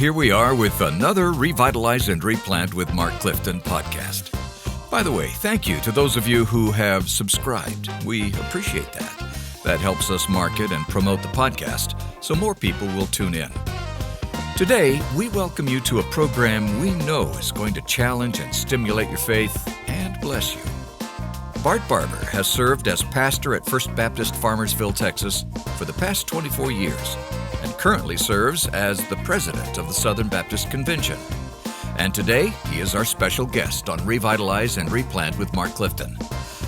here we are with another Revitalize and Replant with Mark Clifton podcast. By the way, thank you to those of you who have subscribed. We appreciate that. That helps us market and promote the podcast so more people will tune in. Today, we welcome you to a program we know is going to challenge and stimulate your faith and bless you. Bart Barber has served as pastor at First Baptist Farmersville, Texas for the past 24 years and currently serves as the president of the Southern Baptist Convention. And today, he is our special guest on Revitalize and Replant with Mark Clifton.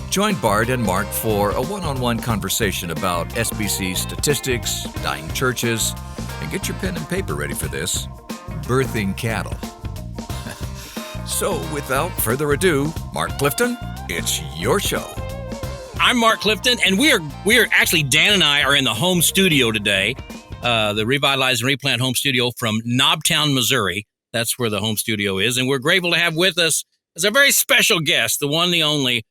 Join Bart and Mark for a one-on-one conversation about SBC statistics, dying churches, and get your pen and paper ready for this, birthing cattle. So, without further ado, Mark Clifton, it's your show. I'm Mark Clifton, and we are actually, Dan and I are in the home studio today, the Revitalize and Replant home studio from Knobtown, Missouri. That's where the home studio is, and we're grateful to have with us as a very special guest, the one, the only,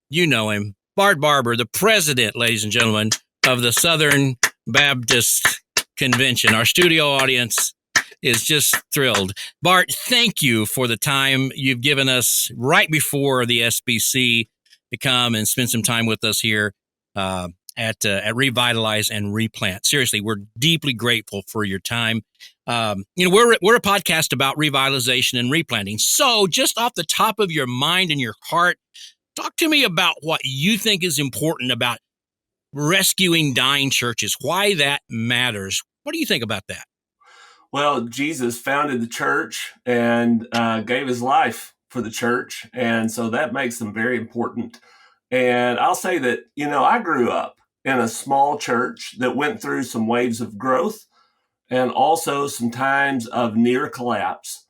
you know him, Bart Barber, the president, ladies and gentlemen, of the Southern Baptist Convention. Our studio audience is just thrilled. Bart, thank you for the time you've given us right before the SBC to come and spend some time with us here at Revitalize and Replant. Seriously, we're deeply grateful for your time. We're a podcast about revitalization and replanting. So just off the top of your mind and your heart, talk to me about what you think is important about rescuing dying churches, why that matters. What do you think about that? Well, Jesus founded the church and gave his life for the church. And so that makes them very important. And I'll say that, I grew up in a small church that went through some waves of growth and also some times of near collapse,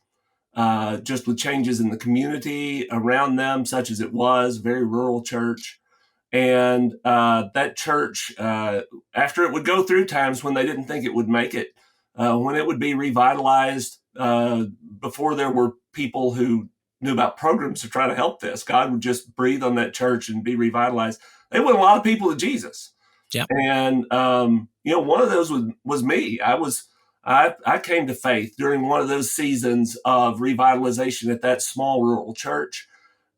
just with changes in the community around them, such as it was, very rural church. And that church, after it would go through times when they didn't think it would make it, when it would be revitalized, before there were people who knew about programs to try to help this, God would just breathe on that church and be revitalized. They went a lot of people to Jesus. Yeah. And, one of those was me. I came to faith during one of those seasons of revitalization at that small rural church.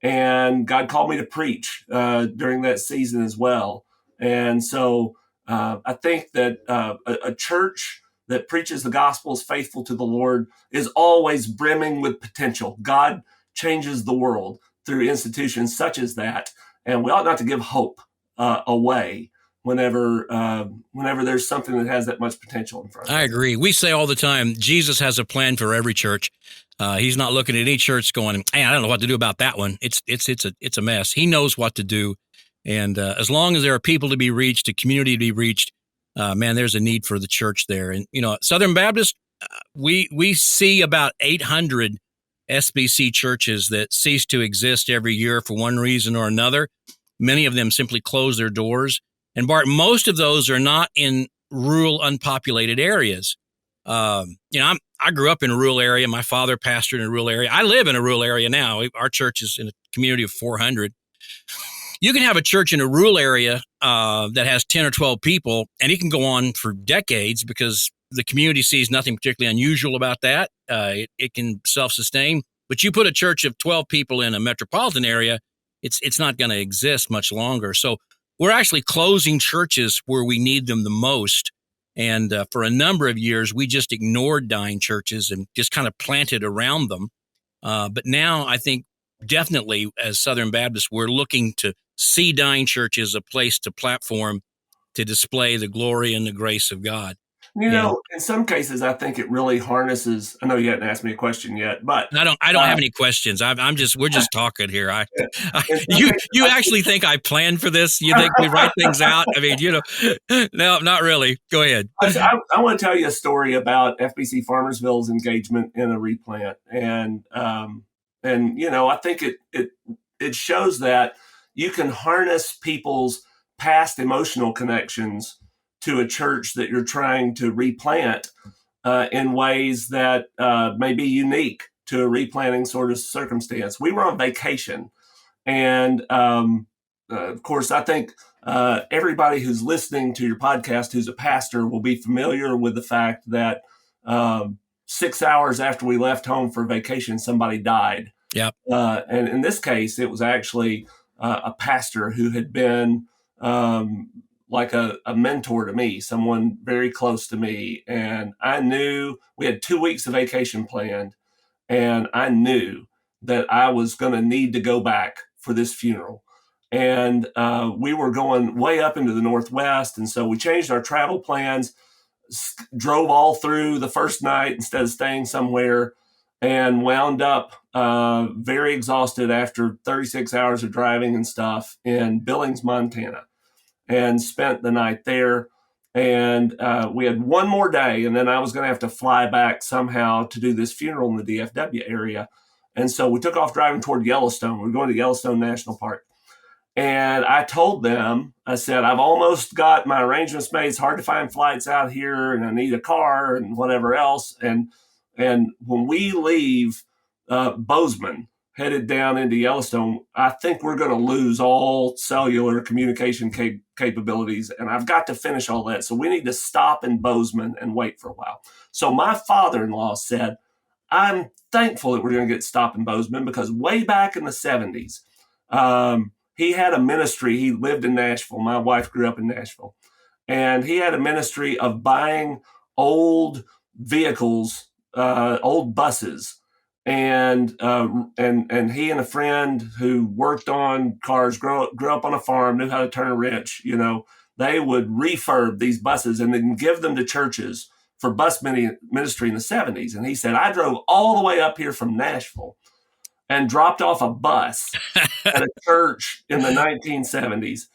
And God called me to preach during that season as well. And so I think that a church that preaches the gospel, is faithful to the Lord, is always brimming with potential. God changes the world through institutions such as that. And we ought not to give hope away whenever there's something that has that much potential in front of it. I agree. We say all the time, Jesus has a plan for every church. He's not looking at any church going, hey, I don't know what to do about that one. It's a mess. He knows what to do. And as long as there are people to be reached, a community to be reached, there's a need for the church there. And, Southern Baptist, we see about 800 SBC churches that cease to exist every year for one reason or another. Many of them simply close their doors. And Bart, most of those are not in rural, unpopulated areas. I grew up in a rural area. My father pastored in a rural area. I live in a rural area now. Our church is in a community of 400. You can have a church in a rural area that has 10 or 12 people, and it can go on for decades because the community sees nothing particularly unusual about that. It can self-sustain. But you put a church of 12 people in a metropolitan area, it's not going to exist much longer. So we're actually closing churches where we need them the most. And for a number of years, we just ignored dying churches and just kind of planted around them. But now I think definitely as Southern Baptists, we're looking to see dying churches a place to platform to display the glory and the grace of God. In some cases, I think it really harnesses. I know you hadn't asked me a question yet, but I don't have any questions. We're just talking here. You actually think I planned for this? You think we write things out? I mean, no, not really. Go ahead. I want to tell you a story about FBC Farmersville's engagement in a replant, and I think it shows that you can harness people's past emotional connections to a church that you're trying to replant in ways that may be unique to a replanting sort of circumstance. We were on vacation, and of course, I think everybody who's listening to your podcast who's a pastor will be familiar with the fact that 6 hours after we left home for vacation, somebody died. Yep. And in this case, it was actually a pastor who had been like a mentor to me, someone very close to me. And I knew we had 2 weeks of vacation planned, and I knew that I was going to need to go back for this funeral. And we were going way up into the Northwest. And so we changed our travel plans, drove all through the first night instead of staying somewhere, and wound up very exhausted after 36 hours of driving and stuff in Billings, Montana, and spent the night there. And we had one more day, and then I was going to have to fly back somehow to do this funeral in the DFW area. And so we took off driving toward Yellowstone. We were going to Yellowstone National Park. And I told them, I said, I've almost got my arrangements made. It's hard to find flights out here, and I need a car and whatever else. And when we leave Bozeman, headed down into Yellowstone, I think we're going to lose all cellular communication capabilities, and I've got to finish all that. So we need to stop in Bozeman and wait for a while. So my father-in-law said, I'm thankful that we're going to get stopped in Bozeman, because way back in the 70s, he had a ministry. He lived in Nashville. My wife grew up in Nashville. And he had a ministry of buying old vehicles, old buses. And he and a friend who worked on cars, grew up on a farm, knew how to turn a wrench, they would refurb these buses and then give them to churches for bus ministry in the 70s. And he said, I drove all the way up here from Nashville and dropped off a bus at a church in the 1970s.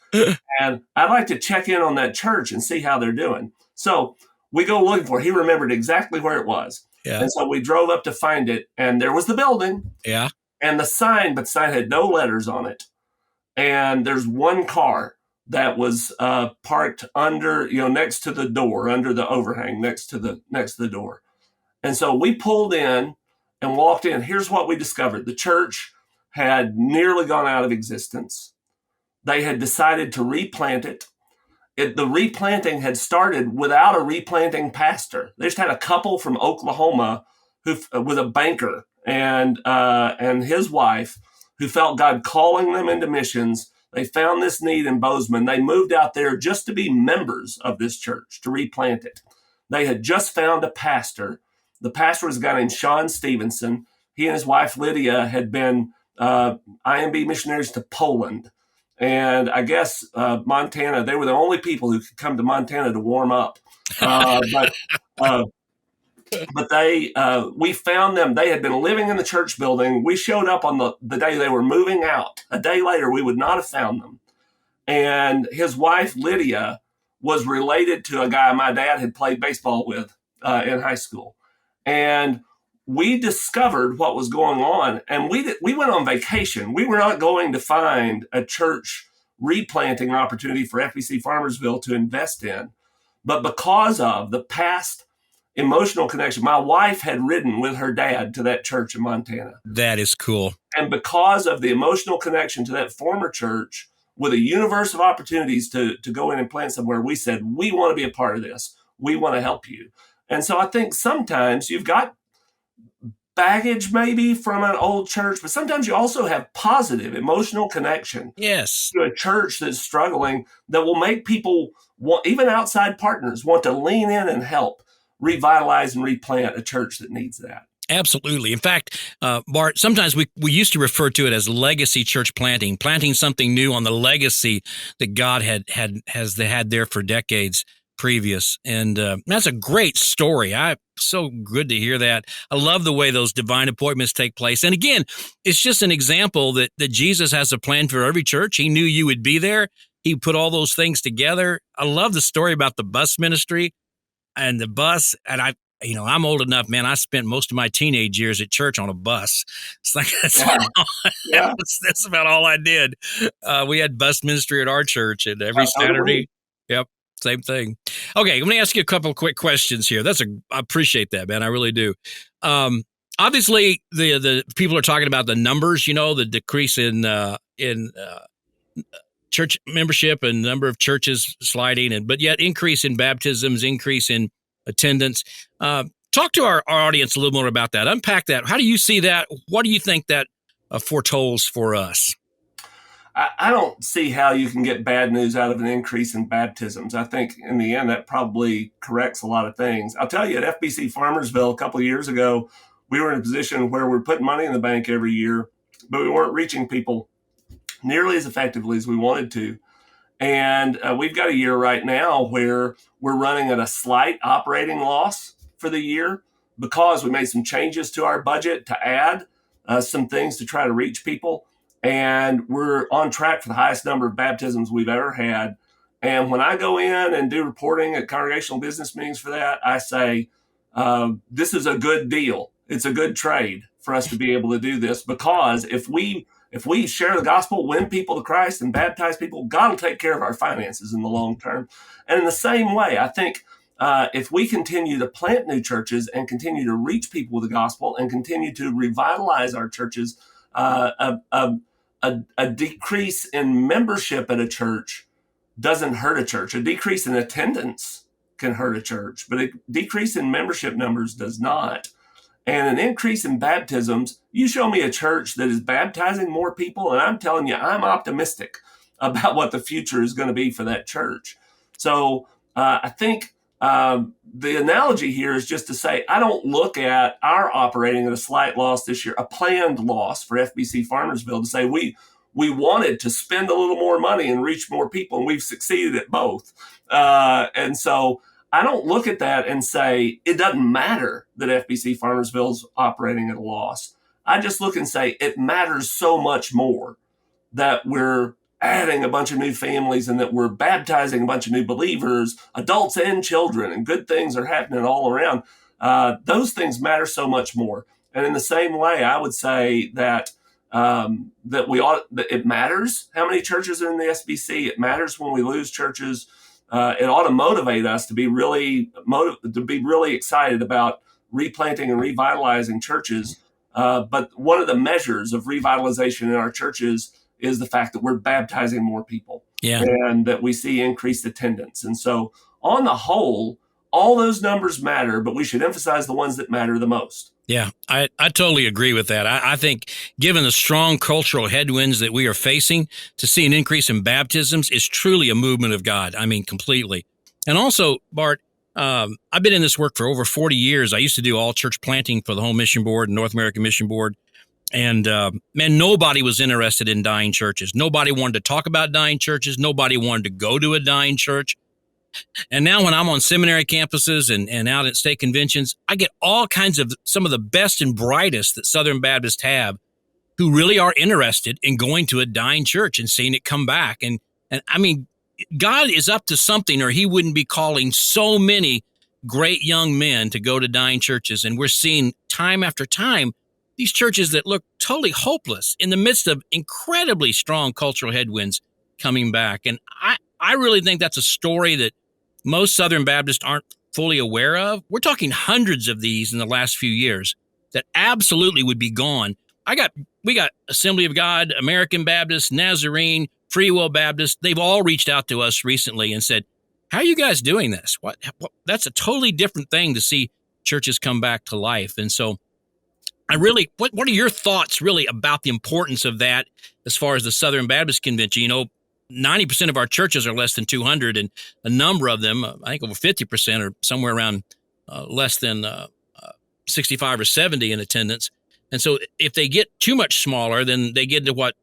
And I'd like to check in on that church and see how they're doing. So we go looking for it. He remembered exactly where it was. Yeah. And so we drove up to find it, and there was the building. Yeah. And the sign, but the sign had no letters on it. And there's one car that was parked under, next to the door, under the overhang, next to the door. And so we pulled in and walked in. Here's what we discovered. The church had nearly gone out of existence. They had decided to replant it. The replanting had started without a replanting pastor. They just had a couple from Oklahoma with a banker and his wife, who felt God calling them into missions. They found this need in Bozeman. They moved out there just to be members of this church, to replant it. They had just found a pastor. The pastor was a guy named Sean Stevenson. He and his wife, Lydia, had been IMB missionaries to Poland. And I guess Montana, they were the only people who could come to Montana to warm up. But we found them. They had been living in the church building. We showed up on the day they were moving out. A day later, we would not have found them. And his wife, Lydia, was related to a guy my dad had played baseball with in high school. And we discovered what was going on, and we went on vacation. We were not going to find a church replanting opportunity for FBC Farmersville to invest in. But because of the past emotional connection, my wife had ridden with her dad to that church in Montana. That is cool. And because of the emotional connection to that former church, with a universe of opportunities to go in and plant somewhere, we said, we want to be a part of this. We want to help you. And so I think sometimes you've got baggage maybe from an old church, but sometimes you also have positive emotional connection Yes. to a church that's struggling, that will make people even outside partners, want to lean in and help revitalize and replant a church that needs that. Absolutely. In fact, Bart, sometimes we used to refer to it as legacy church planting something new on the legacy that God has had there for decades previous. And that's a great story. So good to hear that. I love the way those divine appointments take place. And again, it's just an example that Jesus has a plan for every church. He knew you would be there. He put all those things together. I love the story about the bus ministry and the bus. And I'm old enough, man. I spent most of my teenage years at church on a bus. It's like that's about all I did. We had bus ministry at our church, and every Saturday. Yep, same thing. Okay, let me ask you a couple of quick questions here. I appreciate that, man. I really do. Obviously, the people are talking about the numbers. The decrease in church membership and number of churches sliding, but yet increase in baptisms, increase in attendance. Talk Talk to our audience a little more about that. Unpack that. How do you see that? What do you think that foretells for us? I don't see how you can get bad news out of an increase in baptisms. I think in the end, that probably corrects a lot of things. I'll tell you, at FBC Farmersville a couple of years ago, we were in a position where we're putting money in the bank every year, but we weren't reaching people nearly as effectively as we wanted to. And we've got a year right now where we're running at a slight operating loss for the year because we made some changes to our budget to add some things to try to reach people. And we're on track for the highest number of baptisms we've ever had. And when I go in and do reporting at congregational business meetings for that, I say, this is a good deal. It's a good trade for us to be able to do this, because if we share the gospel, win people to Christ, and baptize people, God will take care of our finances in the long term. And in the same way, I think if we continue to plant new churches and continue to reach people with the gospel and continue to revitalize our churches, a decrease in membership at a church doesn't hurt a church. A decrease in attendance can hurt a church, but a decrease in membership numbers does not. And an increase in baptisms, you show me a church that is baptizing more people, and I'm telling you, I'm optimistic about what the future is going to be for that church. So I think the analogy here is just to say, I don't look at our operating at a slight loss this year, a planned loss for FBC Farmersville, to say we wanted to spend a little more money and reach more people, and we've succeeded at both. And so I don't look at that and say, it doesn't matter that FBC Farmersville's operating at a loss. I just look and say, it matters so much more that we're adding a bunch of new families and that we're baptizing a bunch of new believers, adults and children, and good things are happening all around. Those things matter so much more. And in the same way, I would say that that it matters how many churches are in the SBC. It matters when we lose churches. It ought to motivate us to be really excited about replanting and revitalizing churches. But one of the measures of revitalization in our churches is the fact that we're baptizing more people, and that we see increased attendance. And so on the whole, all those numbers matter, but we should emphasize the ones that matter the most. Yeah, I totally agree with that. I think given the strong cultural headwinds that we are facing, to see an increase in baptisms is truly a movement of God. I mean, completely. And also, Bart, I've been in this work for over 40 years. I used to do all church planting for the Home Mission Board and North American Mission Board. And man, nobody was interested in dying churches. Nobody wanted to talk about dying churches. Nobody wanted to go to a dying church. And now when I'm on seminary campuses and out at state conventions, I get all kinds of some of the best and brightest that Southern Baptists have who really are interested in going to a dying church and seeing it come back. And I mean, God is up to something, or he wouldn't be calling so many great young men to go to dying churches. And we're seeing time after time these churches that look totally hopeless in the midst of incredibly strong cultural headwinds coming back. And I really think that's a story that most Southern Baptists aren't fully aware of. We're talking hundreds of these in the last few years that absolutely would be gone. We got Assembly of God, American Baptist, Nazarene, Free Will Baptist. They've all reached out to us recently and said, how are you guys doing this? What that's a totally different thing to see churches come back to life. And so what are your thoughts really about the importance of that as far as the Southern Baptist Convention? You know, 90% of our churches are less than 200, and a number of them, I think over 50%, are somewhere around less than 65 or 70 in attendance. And so if they get too much smaller, then they get into what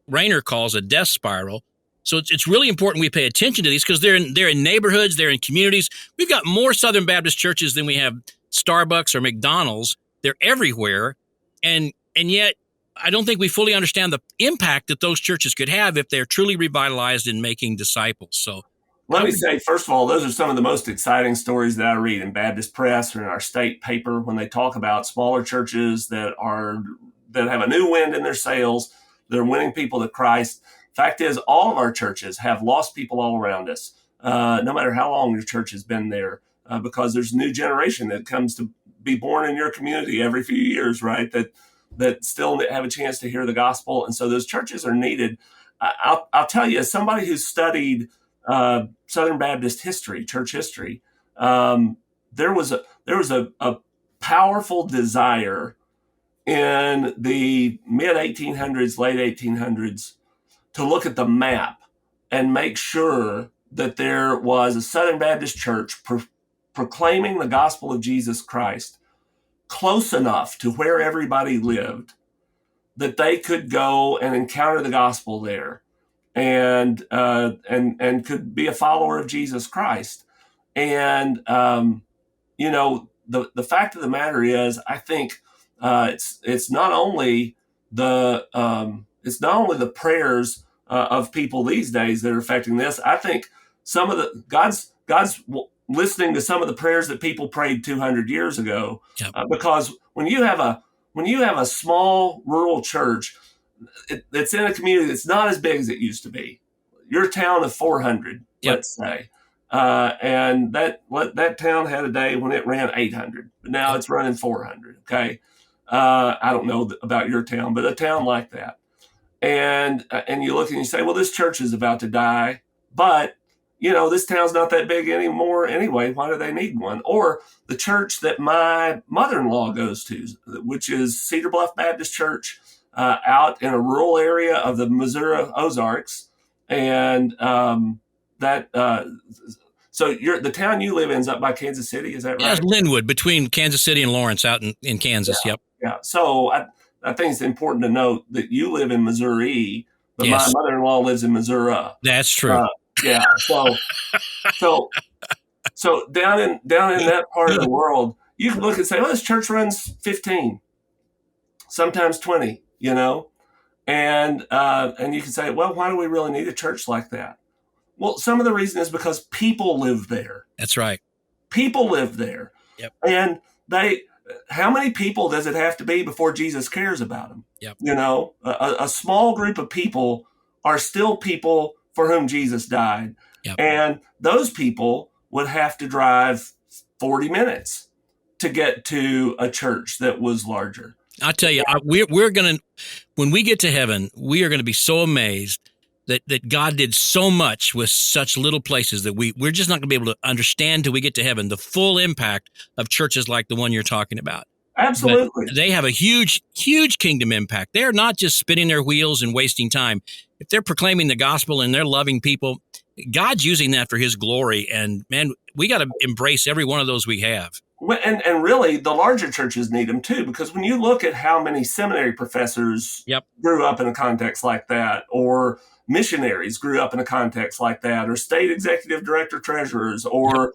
Rayner calls a death spiral. So it's really important we pay attention to these, because they're in neighborhoods, they're in communities. We've got more Southern Baptist churches than we have Starbucks or McDonald's. They're everywhere. And yet, I don't think we fully understand the impact that those churches could have if they're truly revitalized in making disciples. So let me say, first of all, those are some of the most exciting stories that I read in Baptist Press or in our state paper when they talk about smaller churches that have a new wind in their sails, that are winning people to Christ. Fact is, all of our churches have lost people all around us, no matter how long your church has been there, because there's a new generation that comes to be born in your community every few years, right? That still have a chance to hear the gospel. And so those churches are needed. I'll tell you, as somebody who's studied Southern Baptist history, church history, there was a powerful desire in the mid 1800s, late 1800s, to look at the map and make sure that there was a Southern Baptist church proclaiming the gospel of Jesus Christ close enough to where everybody lived that they could go and encounter the gospel there, and could be a follower of Jesus Christ. And the fact of the matter is, I think it's not only the prayers of people these days that are affecting this. I think some of the God's listening to some of the prayers that people prayed 200 years ago. Yep. Because when you have a small rural church that's in a community that's not as big as it used to be, your town of 400, Yep. let's say, and that town had a day when it ran 800, but now it's running 400. Okay, I don't know about your town, but a town like that, and you look and you say, well, this church is about to die, but this town's not that big anymore anyway. Why do they need one? Or the church that my mother-in-law goes to, which is Cedar Bluff Baptist Church, out in a rural area of the Missouri Ozarks, and so the town you live in is up by Kansas City, is that right? Yeah, it's Linwood, between Kansas City and Lawrence, out in Kansas. Yeah. Yep. Yeah. So I think it's important to note that you live in Missouri, but Yes. my mother-in-law lives in Missouri. That's true. Yeah. So down in that part of the world, you can look and say, well, this church runs 15, sometimes 20, and you can say, well, why do we really need a church like that? Well, some of the reason is because people live there. That's right. People live there. Yep. And how many people does it have to be before Jesus cares about them? Yep. A small group of people are still people for whom Jesus died. Yep. And those people would have to drive 40 minutes to get to a church that was larger. I'll tell you, we're going to, when we get to heaven, we are going to be so amazed that God did so much with such little places that we're just not going to be able to understand till we get to heaven the full impact of churches like the one you're talking about. Absolutely. But they have a huge, huge kingdom impact. They're not just spinning their wheels and wasting time. If they're proclaiming the gospel and they're loving people, God's using that for his glory. And man, we got to embrace every one of those we have. And really, the larger churches need them too, because when you look at how many seminary professors grew up in a context like that, or missionaries grew up in a context like that, or state executive director treasurers, or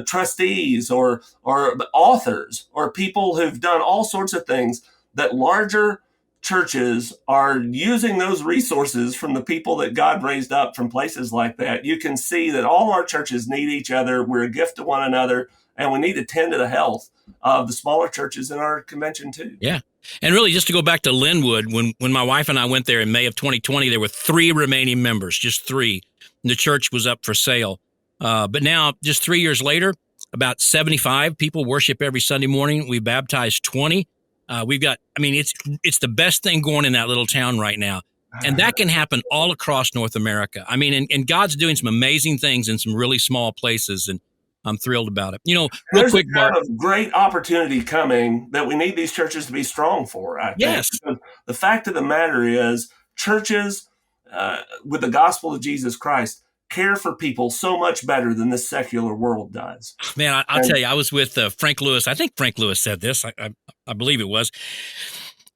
trustees, or authors, or people who've done all sorts of things, that larger churches are using those resources from the people that God raised up from places like that. You can see that all our churches need each other. We're a gift to one another. And we need to tend to the health of the smaller churches in our convention too. Yeah. And really, just to go back to Linwood, when my wife and I went there in May of 2020, there were 3 remaining members, just 3. And the church was up for sale. But now, just 3 years later, about 75 people worship every Sunday morning. We baptized 20. We've got, it's the best thing going in that little town right now. And that can happen all across North America. And God's doing some amazing things in some really small places. And I'm thrilled about it. Real quick, Bart. There's a great opportunity coming that we need these churches to be strong for, I think. Yes. Because the fact of the matter is, churches with the gospel of Jesus Christ care for people so much better than this secular world does. Man, I'll tell you, I was with Frank Lewis. I think Frank Lewis said this. I believe it was.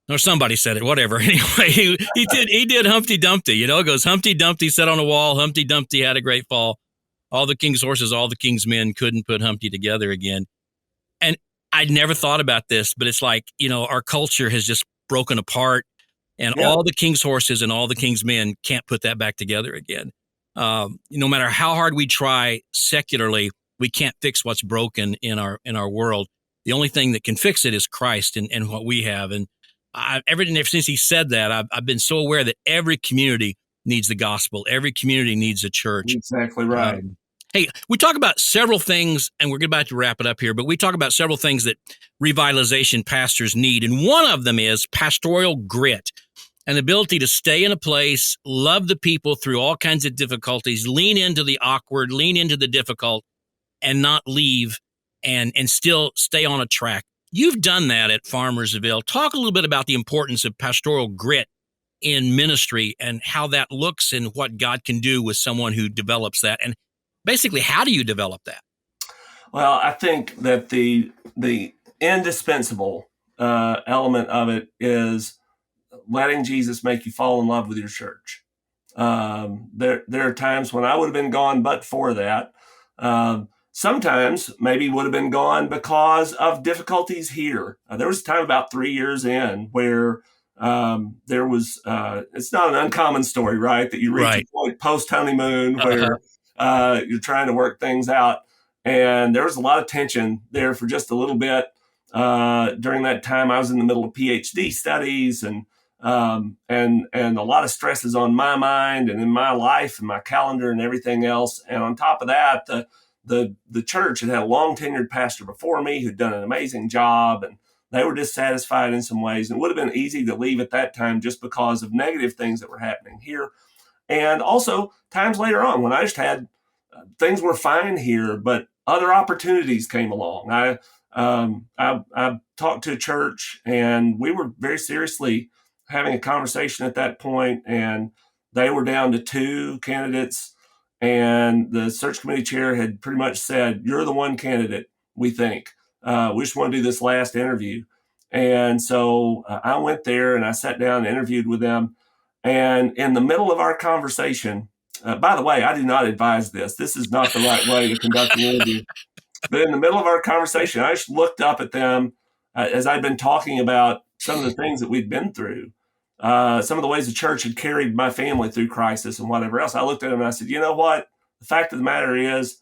Or somebody said it, whatever. Anyway, he did Humpty Dumpty. It goes, Humpty Dumpty sat on a wall. Humpty Dumpty had a great fall. All the king's horses, all the king's men couldn't put Humpty together again. And I'd never thought about this, but it's like, our culture has just broken apart, and all the king's horses and all the king's men can't put that back together again. No matter how hard we try secularly, we can't fix what's broken in our world. The only thing that can fix it is Christ and what we have. And ever since he said that, I've been so aware that every community needs the gospel. Every community needs a church. Exactly right. Hey, we talk about several things, and we're about to wrap it up here, but we talk about several things that revitalization pastors need. And one of them is pastoral grit, an ability to stay in a place, love the people through all kinds of difficulties, lean into the awkward, lean into the difficult, and not leave and still stay on a track. You've done that at Farmersville. Talk a little bit about the importance of pastoral grit in ministry and how that looks and what God can do with someone who develops that. And basically, how do you develop that? Well, I think that the indispensable element of it is letting Jesus make you fall in love with your church. There are times when I would have been gone but for that. Sometimes maybe would have been gone because of difficulties here. There was a time about 3 years in where there was, it's not an uncommon story, right? That you reach a point post honeymoon where you're trying to work things out. And there was a lot of tension there for just a little bit. During that time, I was in the middle of PhD studies and a lot of stresses on my mind and in my life and my calendar and everything else. And on top of that, the church had a long tenured pastor before me who'd done an amazing job, and they were dissatisfied in some ways. And it would have been easy to leave at that time just because of negative things that were happening here. And also times later on when I just had things were fine here, but other opportunities came along. I talked to a church, and we were very seriously having a conversation at that point, and they were down to 2 candidates, and the search committee chair had pretty much said, "You're the one candidate we think. We just want to do this last interview." And so I went there and I sat down and interviewed with them. And in the middle of our conversation, by the way, I do not advise this. This is not the right way to conduct an interview. But in the middle of our conversation, I just looked up at them as I'd been talking about some of the things that we'd been through, some of the ways the church had carried my family through crisis and whatever else. I looked at them and I said, "You know what? The fact of the matter is,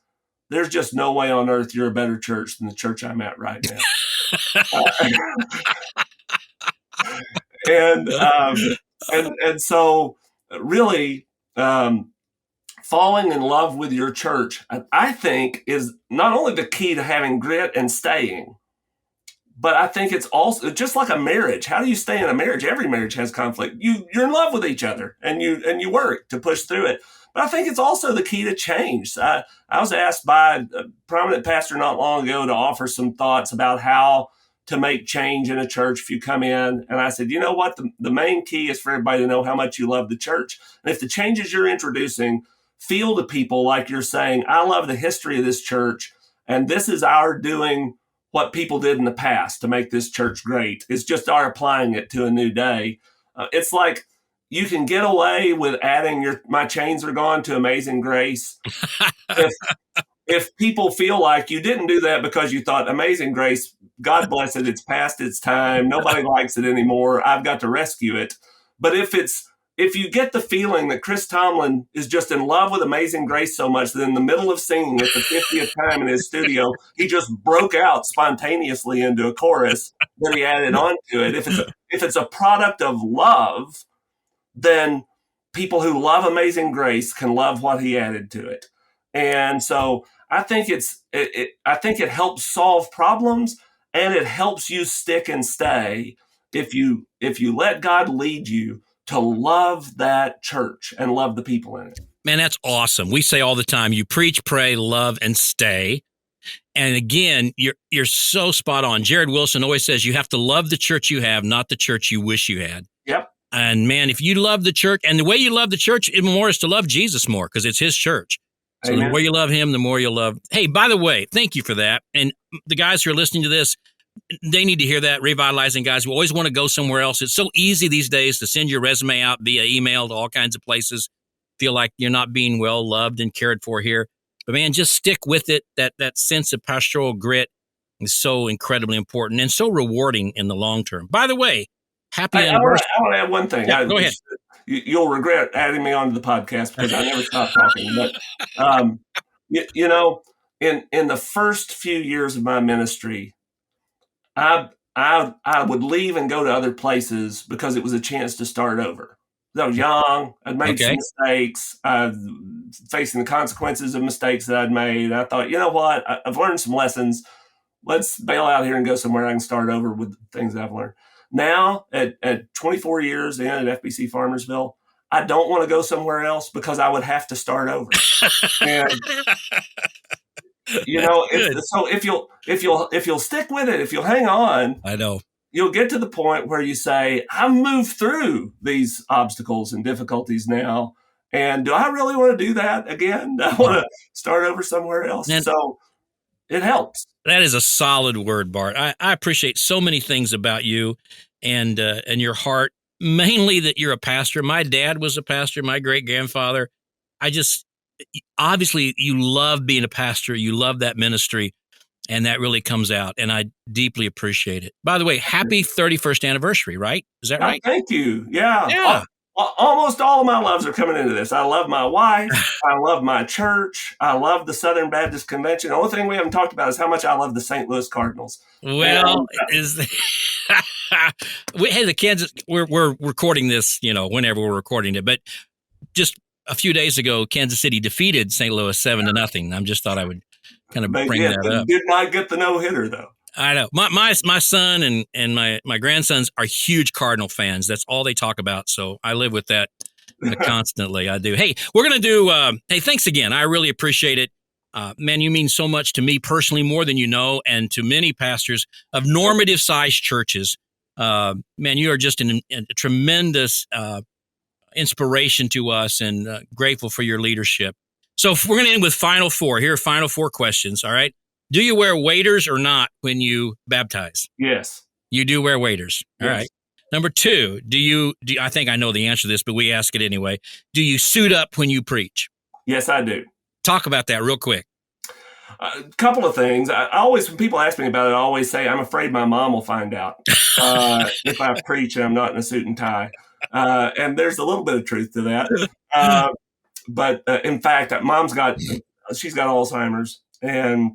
there's just no way on earth you're a better church than the church I'm at right now." And so really, falling in love with your church, I think, is not only the key to having grit and staying, but I think it's also just like a marriage. How do you stay in a marriage? Every marriage has conflict. You're in love with each other, and you work to push through it. But I think it's also the key to change. I was asked by a prominent pastor not long ago to offer some thoughts about how to make change in a church if you come in. And I said, you know what? The main key is for everybody to know how much you love the church. And if the changes you're introducing feel to people like you're saying, "I love the history of this church, and this is our doing what people did in the past to make this church great. It's just our applying it to a new day." It's like you can get away with adding "My Chains Are Gone" to Amazing Grace if people feel like you didn't do that because you thought, "Amazing Grace, God bless it, it's past its time, nobody likes it anymore, I've got to rescue it." But if you get the feeling that Chris Tomlin is just in love with Amazing Grace so much that in the middle of singing it the 50th time in his studio, he just broke out spontaneously into a chorus that he added on to it. If it's a product of love, then people who love Amazing Grace can love what he added to it. And so I think I think it helps solve problems, and it helps you stick and stay if you let God lead you to love that church and love the people in it. Man, that's awesome. We say all the time, you preach, pray, love, and stay. And again, you're so spot on. Jared Wilson always says you have to love the church you have, not the church you wish you had. Yep. And man, if you love the church, and the way you love the church even more is to love Jesus more, because it's his church. So Amen. The more you love him, the more you'll love. Hey, by the way, thank you for that. And the guys who are listening to this, they need to hear that. Revitalizing guys, we always want to go somewhere else. It's so easy these days to send your resume out via email to all kinds of places. Feel like you're not being well loved and cared for here. But man, just stick with it. That sense of pastoral grit is so incredibly important and so rewarding in the long term. By the way, happy anniversary. I want to add one thing. Yeah, go ahead. You'll regret adding me onto the podcast because I never stopped talking. But you know, in the first few years of my ministry, I would leave and go to other places because it was a chance to start over. I was young. I'd made some mistakes. Facing the consequences of mistakes that I'd made. I thought, you know what? I've learned some lessons. Let's bail out here and go somewhere I can start over with the things I've learned. Now, at 24 years in at FBC Farmersville, I don't want to go somewhere else because I would have to start over. And That's good. If you'll stick with it, if you'll hang on, I know. you'll get to the point where you say, I've moved through these obstacles and difficulties now. And do I really want to do that again? Do I want to start over somewhere else? And So it helps. that is a solid word, Bart. I appreciate so many things about you and your heart, mainly that you're a pastor. My dad was a pastor, my great grandfather. I just, obviously, you love being a pastor. You love that ministry. And that really comes out. And I deeply appreciate it. By the way, happy 31st anniversary, right? Is that right? Thank you. Yeah. Yeah. Almost all of my loves are coming into this. I love my wife. I love my church. I love the Southern Baptist Convention. The only thing we haven't talked about is how much I love the St. Louis Cardinals. Well, hey, the Kansas, we're recording this, whenever we're recording it, but just a few days ago, Kansas City defeated St. Louis 7-0. I just thought I would kind of bring that up. Did not get the no-hitter, though. I know. My son and my grandsons are huge Cardinal fans. That's all they talk about. So I live with that constantly. I do. Hey, we're going to do, hey, thanks again. I really appreciate it. Man, you mean so much to me personally, more than you know, and to many pastors of normative sized churches. Man, you are just a tremendous inspiration to us, and grateful for your leadership. So we're going to end with final four. Here are final four questions. All right. Do you wear waders or not when you baptize? Yes. You do wear waders. All right. Number two, do you, I think I know the answer to this, but we ask it anyway. Do you suit up when you preach? Yes, I do. Talk about that real quick. A couple of things. I always, when people ask me about it, I always say, I'm afraid my mom will find out if I preach and I'm not in a suit and tie. And there's a little bit of truth to that. But in fact, she's got Alzheimer's and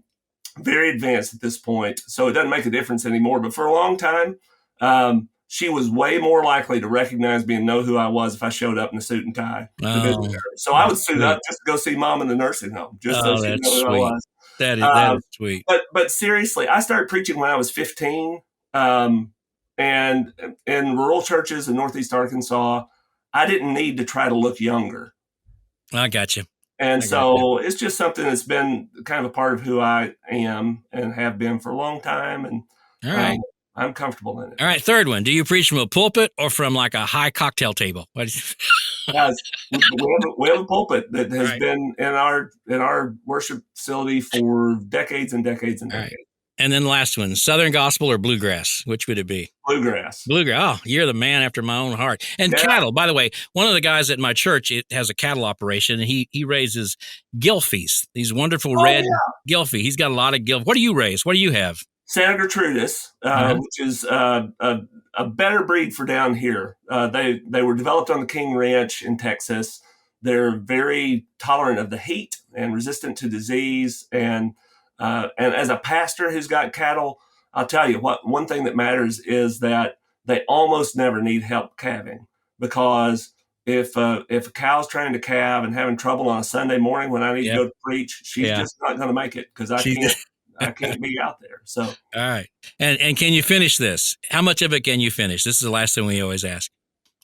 very advanced at this point. So it doesn't make a difference anymore. But for a long time, she was way more likely to recognize me and know who I was if I showed up in a suit and tie to visit her. So I would suit up just to go see mom in the nursing home, just so she knew who I was. That is sweet. But seriously, I started preaching when I was 15. And in rural churches in Northeast Arkansas, I didn't need to try to look younger. I got you. And so it's just something that's been kind of a part of who I am and have been for a long time. And all right. I'm comfortable in it. All right. Third one. Do you preach from a pulpit or from like a high cocktail table? Guys, we have a pulpit that has been in our worship facility for decades and decades and decades. Right. And then the last one, Southern gospel or bluegrass? Which would it be? Bluegrass. Bluegrass. Oh, you're the man after my own heart. And cattle, by the way, one of the guys at my church, it has a cattle operation, and he raises gilfies, these wonderful red gilfie. He's got a lot of gilf. What do you raise? What do you have? Santa Gertrudis, which is a better breed for down here. They were developed on the King Ranch in Texas. They're very tolerant of the heat and resistant to disease. And as a pastor who's got cattle, I'll tell you what, one thing that matters is that they almost never need help calving, because if a cow's trying to calve and having trouble on a Sunday morning when I need to go to preach, she's just not going to make it, because I can't be out there. So, all right. And can you finish this? How much of it can you finish? This is the last thing we always ask.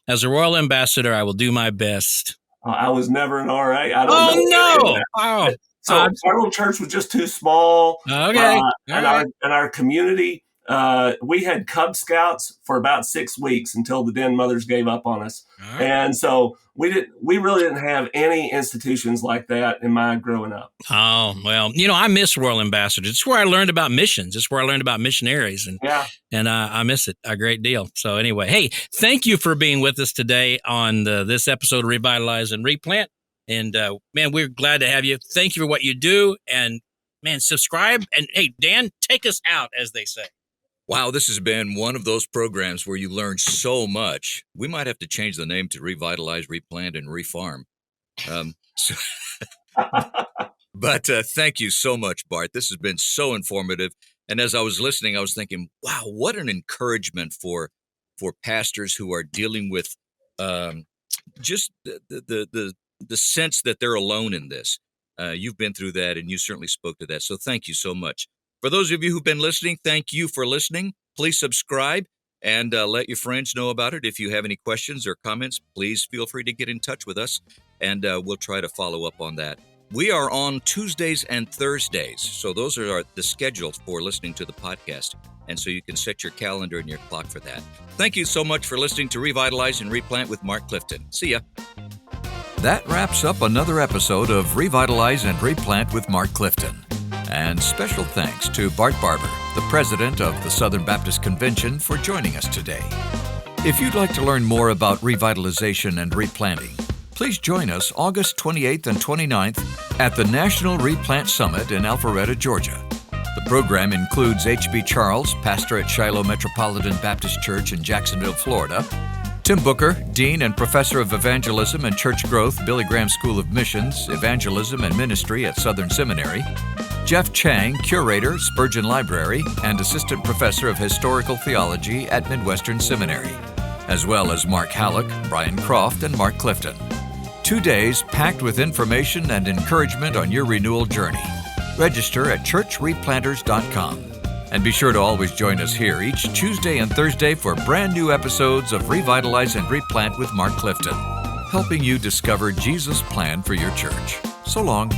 As a royal ambassador, I will do my best. I was never an RA. I don't know. Oh, so our little church was just too small. Okay. And our community, we had Cub Scouts for about 6 weeks until the den mothers gave up on us. Right. And so we really didn't have any institutions like that in my growing up. Oh, well, I miss Royal Ambassadors. It's where I learned about missions. It's where I learned about missionaries. And I miss it a great deal. So anyway, hey, thank you for being with us today on this episode of Revitalize and Replant. And man, we're glad to have you. Thank you for what you do. And man, subscribe. And hey, Dan, take us out, as they say. Wow, this has been one of those programs where you learn so much. We might have to change the name to Revitalize, Replant, and Refarm. But thank you so much, Bart. This has been so informative. And as I was listening, I was thinking, wow, what an encouragement for pastors who are dealing with just the sense that they're alone in this. You've been through that, and you certainly spoke to that. So thank you so much. For those of you who've been listening, thank you for listening. Please subscribe and let your friends know about it. If you have any questions or comments, please feel free to get in touch with us, and we'll try to follow up on that. We are on Tuesdays and Thursdays, so those are the schedules for listening to the podcast, and so you can set your calendar and your clock for that. Thank you so much for listening to Revitalize and Replant with Mark Clifton. See ya. That wraps up another episode of Revitalize and Replant with Mark Clifton. And special thanks to Bart Barber, the president of the Southern Baptist Convention, for joining us today. If you'd like to learn more about revitalization and replanting, please join us August 28th and 29th at the National Replant Summit in Alpharetta, Georgia. The program includes H.B. Charles, pastor at Shiloh Metropolitan Baptist Church in Jacksonville, Florida; Tim Booker, Dean and Professor of Evangelism and Church Growth, Billy Graham School of Missions, Evangelism and Ministry at Southern Seminary; Jeff Chang, Curator, Spurgeon Library, and Assistant Professor of Historical Theology at Midwestern Seminary, as well as Mark Halleck, Brian Croft, and Mark Clifton. 2 days packed with information and encouragement on your renewal journey. Register at churchreplanters.com. And be sure to always join us here each Tuesday and Thursday for brand new episodes of Revitalize and Replant with Mark Clifton, helping you discover Jesus' plan for your church. So long.